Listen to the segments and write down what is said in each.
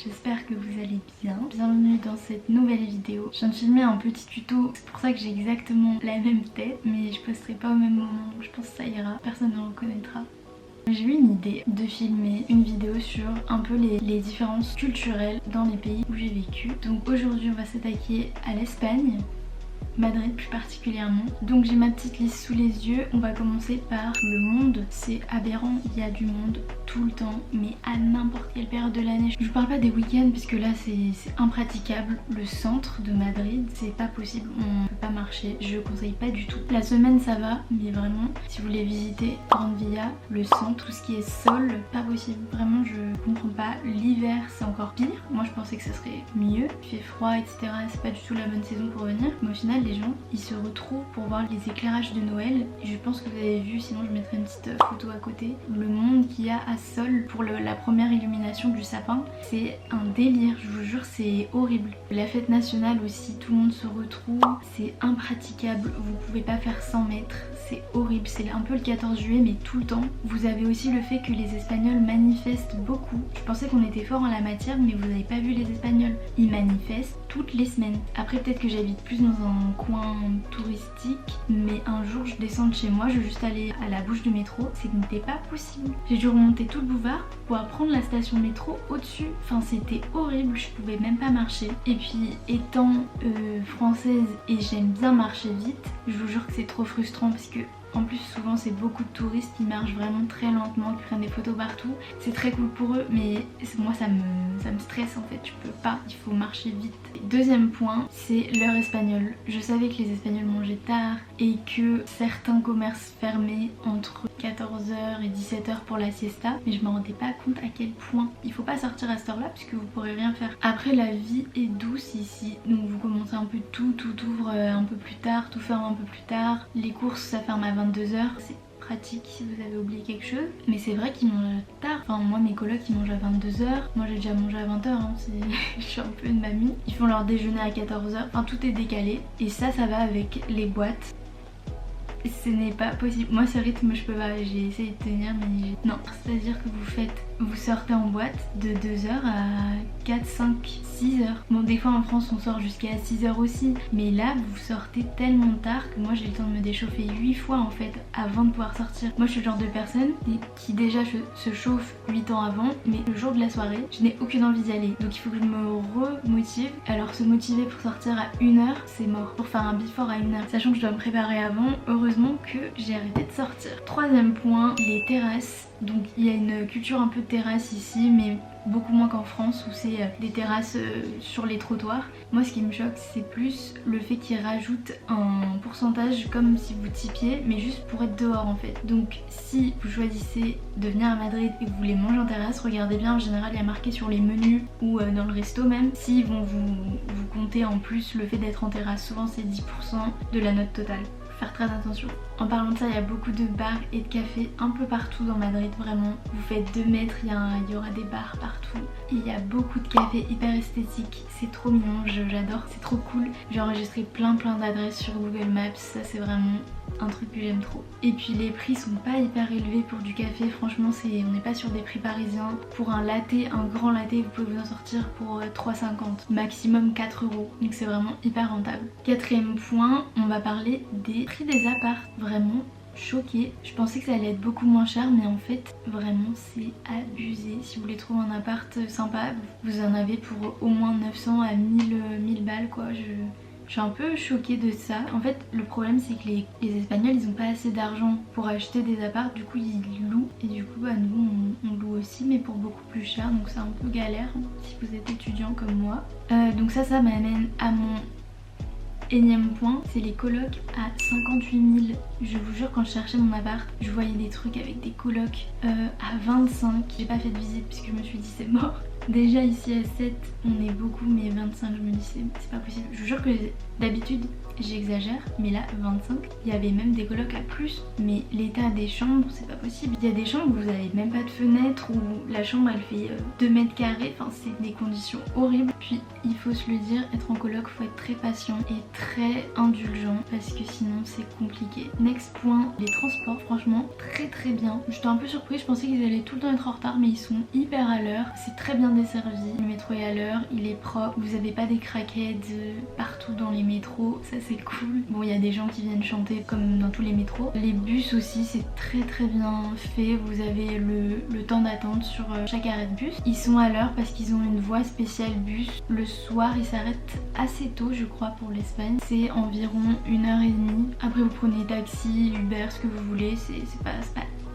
j'espère que vous allez bien. Bienvenue dans cette nouvelle vidéo. Je viens de filmer un petit tuto, c'est pour ça que j'ai exactement la même tête, mais je posterai pas au même moment, je pense que ça ira, personne ne reconnaîtra. J'ai eu une idée de filmer une vidéo sur un peu les différences culturelles dans les pays où j'ai vécu. Donc aujourd'hui on va s'attaquer à l'Espagne, Madrid plus particulièrement. Donc j'ai ma petite liste sous les yeux. On va commencer par le monde. C'est aberrant, il y a du monde tout le temps, mais à n'importe quelle période de l'année. Je vous parle pas des week-ends puisque là c'est impraticable. Le centre de Madrid, c'est pas possible, on peut pas marcher, je conseille pas du tout. La semaine ça va, mais vraiment si vous voulez visiter Grande Via, le centre, tout ce qui est sol, pas possible. Vraiment je comprends pas. L'hiver c'est encore pire. Moi je pensais que ça serait mieux. Il fait froid etc. C'est pas du tout la bonne saison pour venir. Mais au final les gens ils se retrouvent pour voir les éclairages de Noël. Et je pense que vous avez vu, sinon je mettrai une petite photo à côté. Le monde qu'il y a à Sol pour la première illumination du sapin, c'est un délire, je vous jure, c'est horrible. La fête nationale aussi, tout le monde se retrouve, c'est impraticable, vous pouvez pas faire 100 mètres, c'est horrible, c'est un peu le 14 juillet mais tout le temps. Vous avez aussi le fait que les Espagnols manifestent beaucoup. Je pensais qu'on était fort en la matière mais vous n'avez pas vu les Espagnols, ils manifestent toutes les semaines. Après peut-être que j'habite plus dans un coin touristique, mais un jour je descends de chez moi, je veux juste aller à la bouche du métro, c'était pas possible. J'ai dû remonter tout le boulevard pour prendre la station métro au-dessus. Enfin c'était horrible, je pouvais même pas marcher. Et puis étant française et j'aime bien marcher vite, je vous jure que c'est trop frustrant parce que en plus souvent c'est beaucoup de touristes qui marchent vraiment très lentement, qui prennent des photos partout. C'est très cool pour eux mais moi ça me stresse en fait, je peux pas, il faut marcher vite. Deuxième point, c'est l'heure espagnole. Je savais que les Espagnols mangeaient tard et que certains commerces fermaient entre 14h et 17h pour la siesta, mais je me rendais pas compte à quel point il faut pas sortir à cette heure là puisque vous pourrez rien faire. Après la vie est douce ici, donc vous commencez un peu tout ouvre un peu plus tard, tout ferme un peu plus tard. Les courses ça ferme à 22h, c'est pratique si vous avez oublié quelque chose, mais c'est vrai qu'ils mangent tard. Enfin moi mes colocs ils mangent à 22h, moi j'ai déjà mangé à 20h hein. Je suis un peu une mamie. Ils font leur déjeuner à 14h, enfin tout est décalé et ça va avec les boîtes. Ce n'est pas possible, moi ce rythme je peux pas, j'ai essayé de tenir mais non, c'est à dire que vous sortez en boîte de 2h à 4, 5, 6h. Bon des fois en France on sort jusqu'à 6h aussi, mais là vous sortez tellement tard que moi j'ai le temps de me déchauffer 8 fois en fait avant de pouvoir sortir. Moi je suis le genre de personne qui déjà se chauffe 8 ans avant, mais le jour de la soirée je n'ai aucune envie d'y aller, donc il faut que je me remotive. Alors se motiver pour sortir à 1h c'est mort, pour faire un before à 1h, sachant que je dois me préparer avant. Heureusement que j'ai arrêté de sortir. Troisième point, les terrasses. Donc il y a une culture un peu de terrasse ici mais beaucoup moins qu'en France où c'est des terrasses sur les trottoirs. Moi ce qui me choque c'est plus le fait qu'ils rajoutent un pourcentage comme si vous tipiez mais juste pour être dehors en fait. Donc si vous choisissez de venir à Madrid et que vous voulez manger en terrasse, regardez bien, en général il y a marqué sur les menus ou dans le resto même s'ils vont vous compter en plus le fait d'être en terrasse. Souvent c'est 10% de la note totale. Faire très attention. En parlant de ça, il y a beaucoup de bars et de cafés un peu partout dans Madrid, vraiment. Vous faites 2 mètres, il y aura des bars partout. Et il y a beaucoup de cafés hyper esthétiques, c'est trop mignon, j'adore, c'est trop cool. J'ai enregistré plein d'adresses sur Google Maps, ça c'est vraiment un truc que j'aime trop. Et puis les prix sont pas hyper élevés pour du café, franchement on n'est pas sur des prix parisiens. Pour un latte, un grand latte, vous pouvez vous en sortir pour 3,50, maximum 4 €, donc c'est vraiment hyper rentable. Quatrième point, on va parler des prix des apparts. Vraiment choquée, je pensais que ça allait être beaucoup moins cher mais en fait vraiment c'est abusé. Si vous voulez trouver un appart sympa, vous en avez pour au moins 900 à 1000 balles quoi. Je suis un peu choquée de ça. En fait le problème c'est que les Espagnols ils ont pas assez d'argent pour acheter des apparts, du coup ils louent et du coup bah nous on loue aussi mais pour beaucoup plus cher, donc c'est un peu galère si vous êtes étudiant comme moi. Donc ça m'amène à mon énième point, c'est les colocs à 58 000. Je vous jure quand je cherchais mon appart, je voyais des trucs avec des colocs à 25. J'ai pas fait de visite puisque je me suis dit c'est mort. Déjà ici à 7 on est beaucoup mais 25 je me dis c'est pas possible. Je vous jure que d'habitude j'exagère mais là 25 il y avait même des colocs à plus, mais l'état des chambres c'est pas possible. Il y a des chambres où vous avez même pas de fenêtre, où la chambre elle fait 2 mètres carrés, enfin c'est des conditions horribles. Puis il faut se le dire, être en coloc faut être très patient et très indulgent parce que sinon c'est compliqué. Next point, les transports, franchement très bien. J'étais un peu surprise, je pensais qu'ils allaient tout le temps être en retard mais ils sont hyper à l'heure, c'est très bien desservi, le métro est à l'heure, il est propre, vous avez pas des crackheads partout dans les métros, ça c'est cool. Bon, il y a des gens qui viennent chanter comme dans tous les métros. Les bus aussi, c'est très bien fait, vous avez le temps d'attente sur chaque arrêt de bus. Ils sont à l'heure parce qu'ils ont une voie spéciale bus. Le soir, ils s'arrêtent assez tôt, je crois, pour l'Espagne. C'est environ 1h30. Après, vous prenez taxi, Uber, ce que vous voulez, c'est pas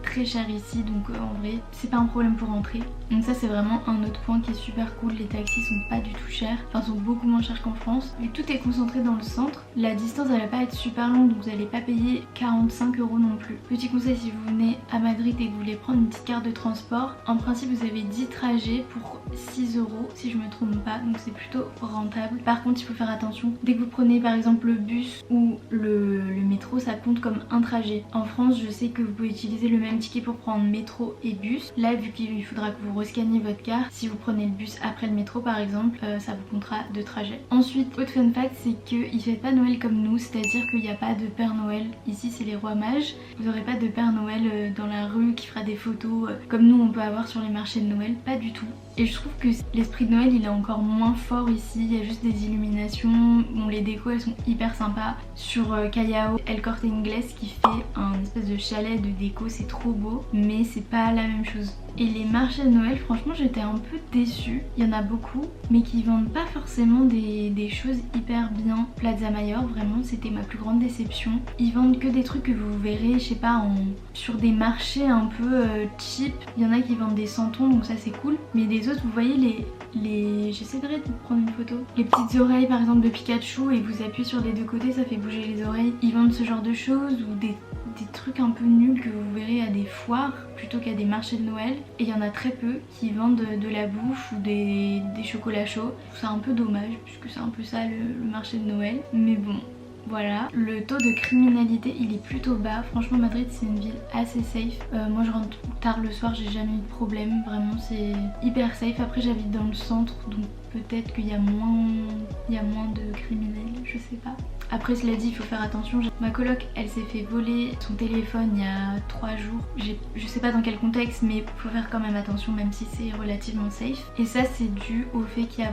très cher ici, donc en vrai c'est pas un problème pour rentrer. Donc ça c'est vraiment un autre point qui est super cool, les taxis sont pas du tout chers, enfin sont beaucoup moins chers qu'en France. Vu que tout est concentré dans le centre, la distance elle va pas être super longue, donc vous allez pas payer 45 € non plus. Petit conseil, si vous venez à Madrid et que vous voulez prendre une petite carte de transport, en principe vous avez 10 trajets pour 6 € si je me trompe pas, donc c'est plutôt rentable. Par contre il faut faire attention, dès que vous prenez par exemple le bus ou le métro, ça compte comme un trajet. En France je sais que vous pouvez utiliser le même ticket pour prendre métro et bus. Là vu qu'il faudra que vous rescanniez votre carte, si vous prenez le bus après le métro par exemple, ça vous comptera 2 trajets. Ensuite, autre fun fact, c'est qu'ils fêtent pas Noël comme nous, c'est-à-dire qu'il n'y a pas de Père Noël. Ici c'est les rois mages, vous n'aurez pas de Père Noël dans la rue qui fera des photos comme nous on peut avoir sur les marchés de Noël, pas du tout. Et je trouve que l'esprit de Noël il est encore moins fort ici, il y a juste des illuminations, bon les décos elles sont hyper sympas. Sur Callao, El Corte Inglés qui fait un espèce de chalet de déco, c'est trop beau, mais c'est pas la même chose. Et les marchés de Noël, franchement j'étais un peu déçue, il y en a beaucoup, mais qui vendent pas forcément des choses hyper bien. Plaza Mayor, vraiment c'était ma plus grande déception. Ils vendent que des trucs que vous verrez, je sais pas, sur des marchés un peu cheap. Il y en a qui vendent des santons, donc ça c'est cool, mais des autres vous voyez j'essaierai de prendre une photo. Les petites oreilles par exemple de Pikachu et vous appuyez sur les deux côtés, ça fait bouger les oreilles. Ils vendent ce genre de choses ou des trucs un peu nuls que vous verrez à des foires plutôt qu'à des marchés de Noël. Et il y en a très peu qui vendent de la bouffe ou des chocolats chauds. C'est un peu dommage puisque c'est un peu ça le marché de Noël. Mais bon, voilà. Le taux de criminalité il est plutôt bas. Franchement Madrid c'est une ville assez safe. Moi je rentre tard le soir, j'ai jamais eu de problème. Vraiment c'est hyper safe. Après j'habite dans le centre donc peut-être qu'il y a moins de criminels, je sais pas. Après cela dit il faut faire attention, ma coloc elle s'est fait voler son téléphone il y a 3 jours, je sais pas dans quel contexte mais il faut faire quand même attention même si c'est relativement safe. Et ça c'est dû au fait qu'il y a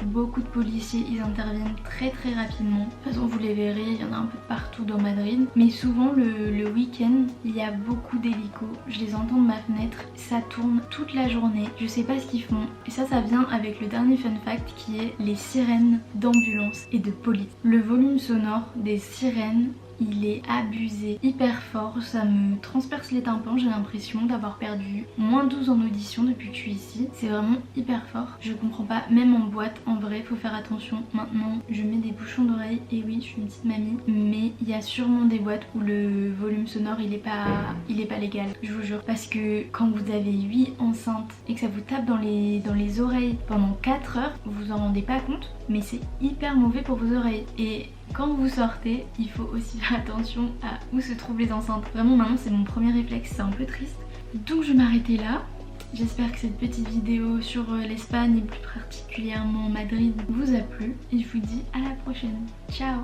beaucoup de policiers, ils interviennent très rapidement. De toute façon vous les verrez, il y en a un peu de partout dans Madrid, mais souvent le week-end il y a beaucoup d'hélicos, je les entends de ma fenêtre, ça tourne toute la journée, je sais pas ce qu'ils font. Et ça vient avec le dernier fun fact qui est les sirènes d'ambulance et de police. Le volume sonore des sirènes il est abusé, hyper fort, ça me transperce les tympans, j'ai l'impression d'avoir perdu -12 en audition depuis que je suis ici. C'est vraiment hyper fort, je comprends pas, même en boîte en vrai faut faire attention. Maintenant je mets des bouchons d'oreilles et oui je suis une petite mamie, mais il y a sûrement des boîtes où le volume sonore il est pas légal, je vous jure, parce que quand vous avez 8 enceintes et que ça vous tape dans les oreilles pendant 4 heures, vous vous en rendez pas compte, mais c'est hyper mauvais pour vos oreilles. Et quand vous sortez, il faut aussi faire attention à où se trouvent les enceintes. Vraiment maintenant c'est mon premier réflexe, c'est un peu triste. Donc je vais m'arrêter là. J'espère que cette petite vidéo sur l'Espagne et plus particulièrement Madrid vous a plu. Et je vous dis à la prochaine. Ciao!